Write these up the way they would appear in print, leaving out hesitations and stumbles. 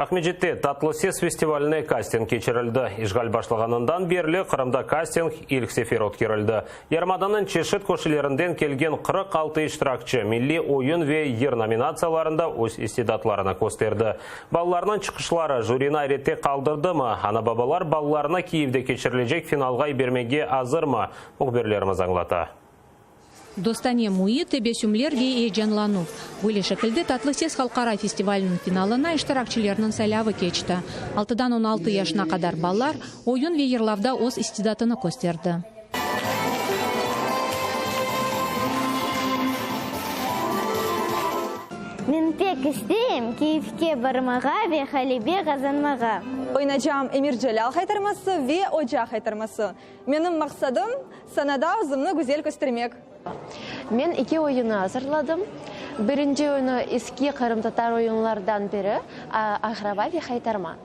Ахмеджетте Татлы сес фестиваліне кастинг кечірілді. Ишғал башлағанынан берлі Қырымда кастинг илк сефер өткерілді. Ярмаданын чешет көшелерінден келген 46 иштиракчы милли ойын ве ер номинацияларында өз истедатларына көстерді. Балаларының чықышлары жюрина айретте қалдырды ма? Ана бабалар балаларына Киевде кечірілежек финалға бермеге азыр ма? Мұқберлеріміз аңлата. Достане муи тебесюмлер ве эжанлану. Были шекілді Татлы сес халқара фестивалінің финалына иштиракчылерінің сайлавы кечті. 6-16 яшына қадар баллар ойын ве ерлавда өз истедатыны көстерді. Мен пек істейм Киевке бармаға ве халибе қазанмаға. Ойнажам Эмирджалал қайтармасы ве Оджа қайтармасы. Менің мақсадым санада ұзымны güzel көстермек. Мен 2 ойыны азырладым. Бірінші ойыны ескі Қырым-татар ойынлардан бері Ағраба ве қайтарма.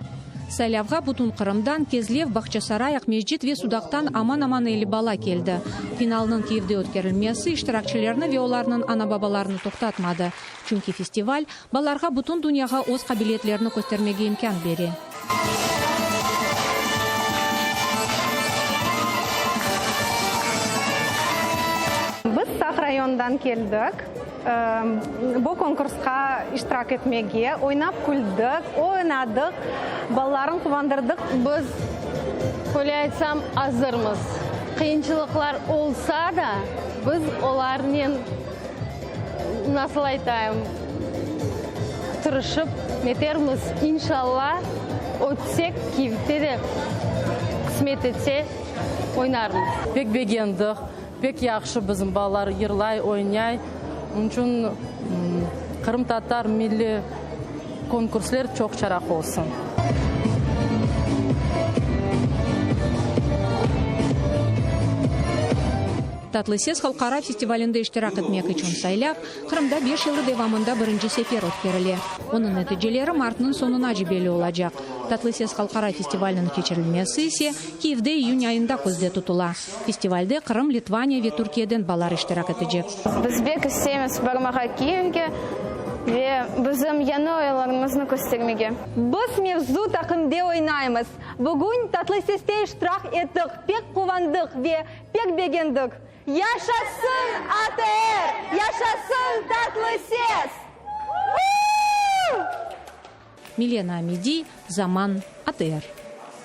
Сайлавға бұтын Қырымдан Кезлев, Бақчасарай, Ақмеждет ве Судақтан аман-аман елі бала келді. Финалының Киевде өткерілмесі иштиракчыларны ве оларының ана-бабаларını тоқтатмады. Чүнки фестиваль баларға бұтын дүнияға өз қабилетлеріні көстермеге имкан бері. Біз Сақ райондан келдік. Бұл конкурсқа иштирак етмеге, ойнап күлдік, ойнадық, балаларын қуандырдық. Біз, ойлайтсам, азырмыз. Қиыншылықлар олса да, біз олармен, насыл айтайым, тұрышып метерміз. Иншалла, өтсек, Киевте де қысмет етсе, ойнармыз. Бек бегендік, бек яқшы біздің балалар ерлай, ойнай. Üçün Қырым-татар milli konkurslar çok çarak olsun. Татлы сес халқара фестивалінде иштирак етмек үшін сайлап, Қырымда 5 жылы девамында бірінші сефер өткеріле. Оның нәтижелері мартының сонына жібелі олacak. Татлы сес халқара фестивалінің кечірілмесі ise Киевде июнь айында көзде тұтыла. Фестивальде Қырым, Литвания ве Түркияден балар иштирак етecek. Біз бек істейміз бармаға Киевге ве біздің яны ойларымызны көстермеге. Біз мевзу тақымде ойнаймыз. Бүгін Татлы сесте иштирак еттік, пек қуандық ве пек бегендік. Yaşasın ATR! Yaşasın Tatlı ses! Милена Амиди, Zaman, АТР.